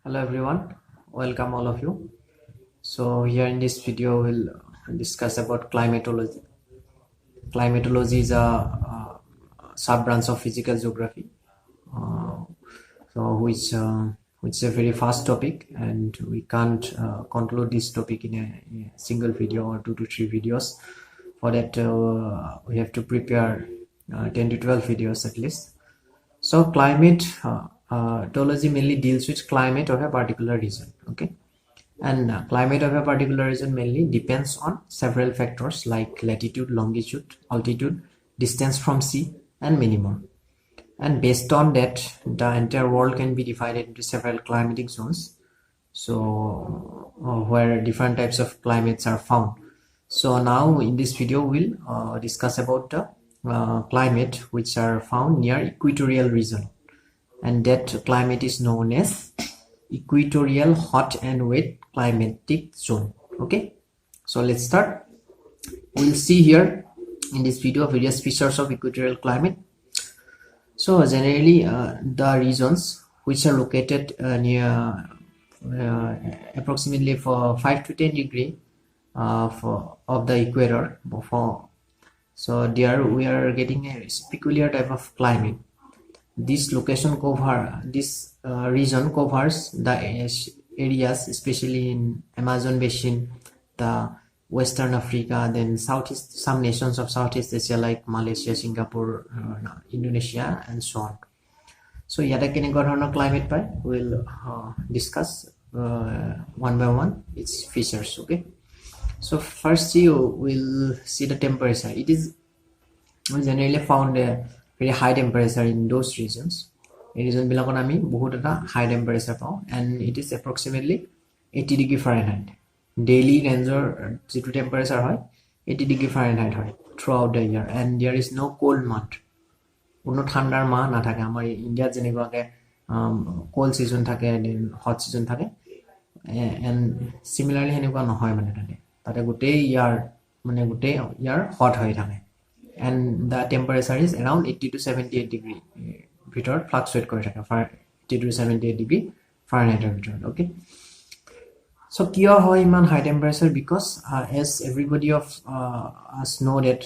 Hello everyone, welcome all of you. So here in this video we'll discuss about climatology. Climatology is a sub branch of physical geography, uh, so which is a very fast topic, and we can't conclude this topic in a single video or 2 to 3 videos. For that we have to prepare 10 to 12 videos at least. So climatology mainly deals with climate of a particular region, okay? And climate of a particular region mainly depends on several factors like latitude, longitude, altitude, distance from sea, and many more. And based on that, the entire world can be divided into several climatic zones. So where different types of climates are found. So now in this video we'll discuss about the climate which are found near equatorial region, and that climate is known as equatorial hot and wet climatic zone. Okay, so let's start. We'll see here in this video various features of equatorial climate. So generally the regions which are located near approximately for 5 to 10 degree of the equator, so there we are getting a peculiar type of climate. This region covers the areas especially in Amazon basin, the Western Africa, then Southeast, some nations of Southeast Asia like Malaysia, Singapore, Indonesia, and so on. So yada keneকুৱা ধৰণৰ climate পায়, we'll discuss one by one its features. Okay, so first you will see the temperature. It is generally found a very high temperature in those regions. In region bilakot ami bahut eta high temperature pao, and it is approximately 80 degree Fahrenheit. Daily range jitu temperature hoy 80 degree Fahrenheit hoy throughout the year, and there is no cold month. কোনো ঠান্ডার মাহ না থাকে আমাৰ ইন্ডিয়াত যেনেকুৱাকে cold season থাকে, then hot season থাকে, and similarly হেনেকুৱা নহয় মানে তাতে গোটেই ইয়াৰ hot হৈ থাকে, and the temperature is around 80 to 78 degree ভিতৰত fluctuate কৰি থাকে 80 to 78 degree Fahrenheit ভিতৰত. Okay, so kiyo hoy iman high temperature? Because as everybody of us know that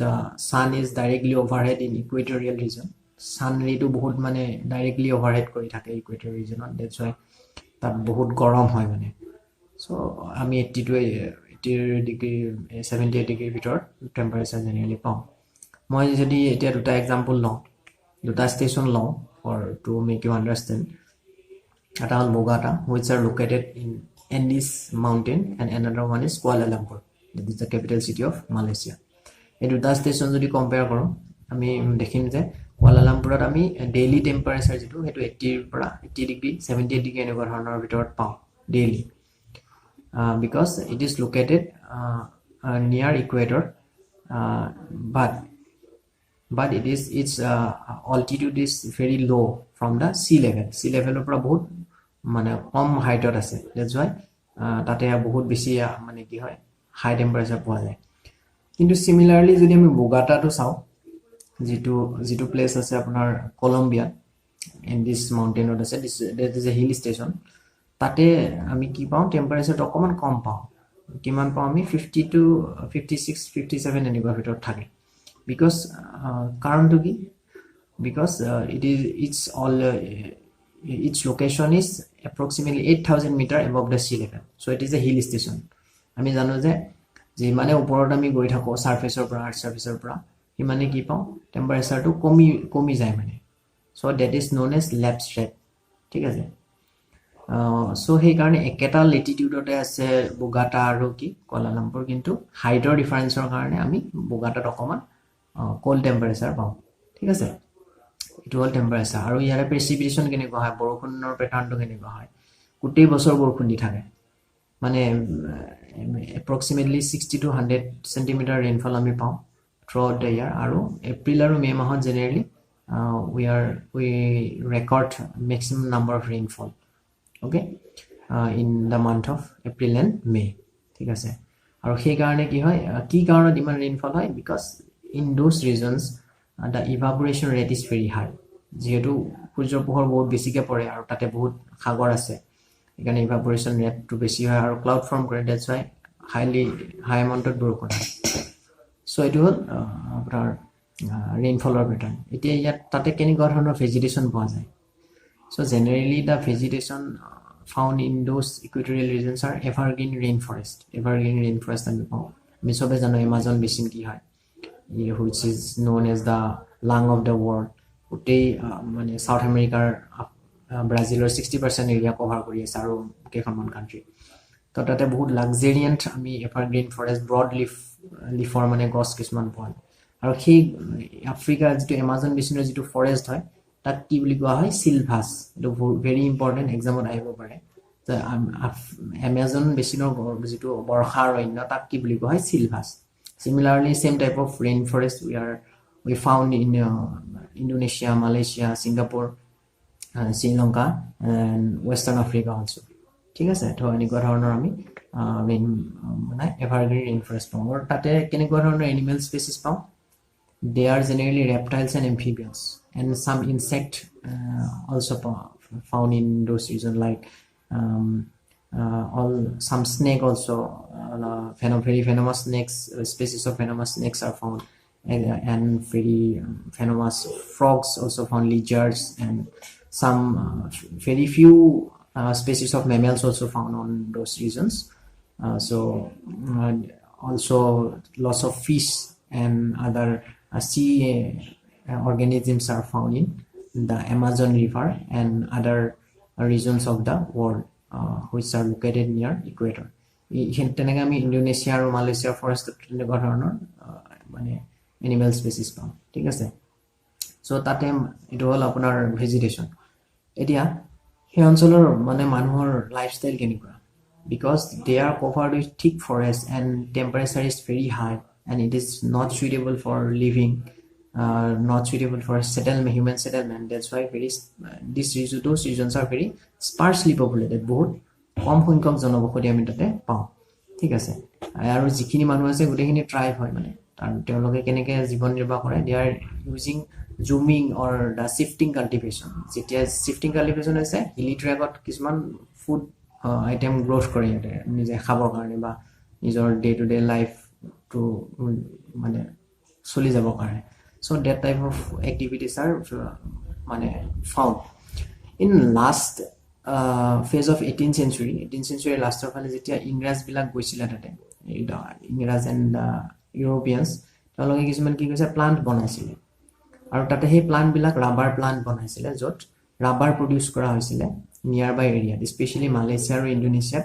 the sun is directly overhead in equatorial region. Sun ray to bahut mane directly overhead kori thake equatorial region, that's why tat bahut gorom hoy mane. So ami 80 to 80 degree 78 degree ভিতৰত temperature generally পাওঁ. মই যদি এটা দুটা example লওঁ, দুটা station লওঁ for to make you understand. এটা হল Bogota, which are located in Andes mountain, and another one is Kuala Lumpur, that is the capital city of Malaysia. এই দুটা station যদি compare কৰো আমি দেখিম যে Kuala Lumpurত আমি daily temperature যেটো হেতু 80 পৰা 80 degree 78 degree এনেকুৱা ধৰণৰ ভিতৰত পাওঁ daily, because it is located near equator, but its altitude is very low from the sea level পৰা বহুত মানে কম হাইটত আছে, that's why তাতে বহুত বেছি মানে কি হয় হাই টেম্পারেচার পোৱা যায়। কিন্তু সিমিলাৰলি যদি আমি বোগাটাটো চাওঁ, যেটো প্লেস আছে আপোনাৰ Columbia, in this mountain road আছে, that is a hill station, তাতে আমি কি পাওঁ টেম্পারেচারটো অকমান কম পাওঁ, কিমান পাওঁ আমি 50 to 56 57 এনেকুৱা ভিতৰত থাকে। because কাৰণটো কি? Because its location is approximately 8,000 meter above the sea level, so it is a hill station. আমি জানো যে মানে ওপৰত আমি গৈ থাকো সাৰফেসৰ পৰা, আৰ্থ সাৰফেসৰ পৰা, মানে কি পাওঁ টেম্পাৰেচাৰটো কমি যায় মানে, so that is known as lapse rate, ঠিক আছে। so সেই কাৰণে একেটা লেটিটিউডতে আছে বোগাটা আৰু কি কুয়ালা লাম্পুৰ, কিন্তু হাইটৰ ডিফাৰেন্সৰ কাৰণে আমি বোগাটাত অকমান cold temperature পাওঁ, ঠিক আছে। It all temperature আৰু ইয়াৰে precipitation কেনেকুৱা হয়, বৰষুণৰ প্যাটাৰ্নটো কেনেকুৱা হয়, গোটেই বছৰ বৰষুণ দি থাকে, মানে approximately 60 to 100 centimeter rainfall আমি পাওঁ throughout the year, আৰু এপ্ৰিল আৰু মে মাহত generally we record maximum number of rainfall, okay, in the month of April and May, ঠিক আছে। আৰু সেই কাৰণে কি হয়, কি কাৰণত ইমান rainfall হয়? Because in those regions the evaporation rate is very high, যেহেতু সূৰ্যৰ পোহৰ বহুত বেছিকে পৰে আৰু তাতে বহুত সাগৰ আছে, এখানে ইভাপোৰেশন ৰেটটো বেছি হয় আৰু ক্লাউড ফৰ্ম কৰে দ্যাটছ ওয়াই হাই এমাউন্টত বৰষুণ হয় সো এটো হল আপোনাৰ ৰেইনফলৰ প্যাটাৰ্ন এতিয়া ইয়াত তাতে কেনেকুৱা ধৰণৰ ভেজিটেশন পোৱা যায় so generally the vegetation found in those equatorial regions are evergreen rainforest আমি সবে জানো Amazon basin কি হয় which is known as the lung of the world উটেই মানে সাউথ আমেৰিকাৰ ব্ৰাজিলৰ 60% এৰিয়া কভাৰ কৰি আছে আৰু কেইখনমান কান্ট্ৰি তো তাতে বহুত লাক্সাৰিয়েন্ট আমি এভাৰগ্ৰীন ফৰেষ্ট ব্ৰড লিফৰ মানে গছ কিছুমান পোৱা আৰু সেই আফ্ৰিকাৰ যিটো এমাজন বেচিনৰ যিটো ফৰেষ্ট হয় তাক কি বুলি কোৱা হয় সিলভাছ এটো ভেৰি ইম্পৰ্টেন্ট এক্সামত আহিব পাৰে তো এমাজন বেচিনৰ যিটো বৰ্ষা অৰণ্য তাক কি বুলি কোৱা হয় সিলভাছ similarly same type of rainforest we found in Indonesia, Malaysia, Singapore, Sri Lanka and Western Africa also ঠিক আছে তো এনেকুৱা ধৰণৰ আমি মানে এভাৰগ্ৰীন ৰেইনফৰেষ্ট পাওঁ আৰু তাতে কেনেকুৱা ধৰণৰ এনিমেল স্পেচিছ পাওঁ they are generally reptiles and amphibians and some insect also found in those regions like some snake also very venomous snakes species of venomous snakes are found and very venomous frogs also found lizards and some very few species of mammals also found on those regions also lots of fish and other sea organisms are found in the Amazon River and other regions of the world which are located near equator tenega ami Indonesia aru Malaysia forest tenega dhoroner mane animal species paam thik ase so tate eto hol apunar vegetation etia he অঞ্চলৰ মানে মানুহৰ lifestyle কেনেকুৱা because they are covered with thick forest and temperature is very high and it is not suitable for living not suitable for human settlement that's why those regions are very sparsely populated বহুত কম সংখ্যক জনবসতি আমি তাতে পাওঁ ঠিক আছে আৰু যিখিনি মানুহ আছে গোটেইখিনি ট্ৰাইব হয় মানে আৰু তেওঁলোকে কেনেকৈ জীৱন নিৰ্বাহ কৰে they are using zooming or the shifting cultivation যেতিয়া shifting cultivation আছে হিলি ট্ৰেকত কিছুমান ফুড আইটেম গ্ৰোথ কৰে নিজে খাবৰ কাৰণে বা নিজৰ ডে টু ডে লাইফ টু মানে চলি যাবৰ কাৰণে so that type of activities are মানে found in last phase of 18th century last of all jetia ingras bilak goisila tate ingras and Europeans তেওঁলোকে কিছুমান কি কৈছে প্লান্ট বনাইছিলে আৰু তাতে সেই প্লান্ট বিলাক ৰাবাৰ প্লান্ট বনাইছিলে যত ৰাবাৰ প্ৰডিউস কৰা হৈছিল নিয়াৰবাই এৰিয়া স্পেশালি মালয়েছিয়া আৰু Indonesia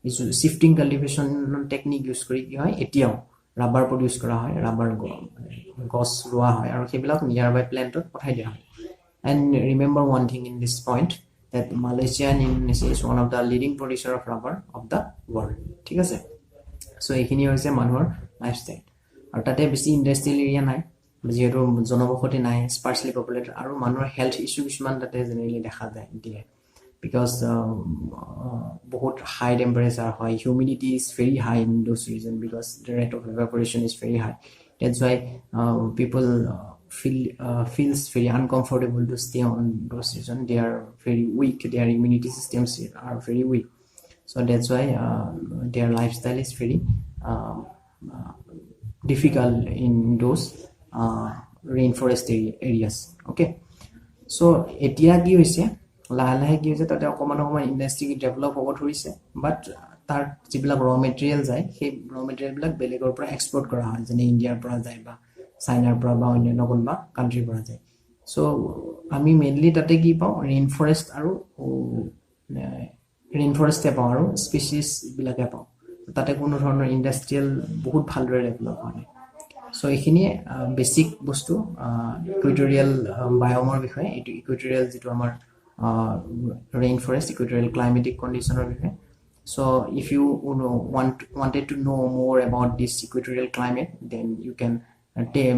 is shifting cultivation technique use কৰি কি হয় এতিয়াও ৰাবাৰ প্ৰডিউস কৰা হয় ৰাবাৰ গছ ৰোৱা হয় আৰু সেইবিলাক নিয়াৰবাই প্লান্টত পঠাই দিয়া হয় and remember one thing in this point that Malaysia and Indonesia is one of the leading producer of rubber of the world ঠিক আছে so এখিনি হৈছে মানুহৰ লাইফস্টাইল আৰু তাতে বেছি ইন্ডাষ্ট্ৰিয়েল এৰিয়া নাই যেহেতু জনবসতি নাই স্পাৰ্সলি পপুলেটেড আৰু মানুহৰ হেলথ ইস্যু কিছুমান তাতে জেনেৰেলি দেখা যায় দিয়ে because বহুত high temperature high humidity is very high in those regions because the rate of evaporation is very high that's why people feels very uncomfortable to stay on those regions they are very weak their immunity systems are very weak so that's why their lifestyle is very difficult in those rainforest areas okay so etia ki hoise লাহে কি হৈছে তাতে অকমান industry develop হ'ব ধৰিছে বাট তাৰ যিবিলাক ৰ মেটেৰিয়েল যায় সেই ৰ মেটেৰিয়েল বিলাক বেলেগৰ পৰা এক্সপোৰ্ট কৰা হয় যেনে ইণ্ডিয়াৰ পৰা যায় বা চাইনাৰ পৰা বা অন্য কোনোবা কান্ট্ৰিৰ পৰা যায় সো আমি মেইনলি তাতে কি পাওঁ ৰেইনফৰেষ্ট আৰু ৰেইনফৰেষ্টে পাওঁ আৰু স্পেচিছ বিলাকে পাওঁ তাতে কোনো ধৰণৰ ইন্ডাষ্ট্ৰিয়েল বহুত ভালদৰে ডেভেলপ হয় সো এইখিনি বেসিক বস্তু ইকুৱেটৰিয়েল বায়োমৰ বিষয়ে এটো ইকুৱেটৰিয়েল যেটো আমাৰ rainforest equatorial climatic condition or so if you wanted to know more about this equatorial climate then you can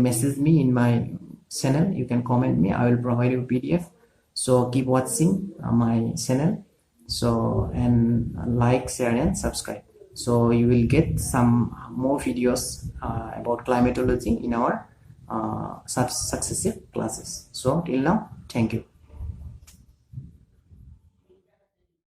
message me in my channel you can comment me I will provide you PDF so keep watching my channel so and like share and subscribe so you will get some more videos about climatology in our successive classes so till now thank you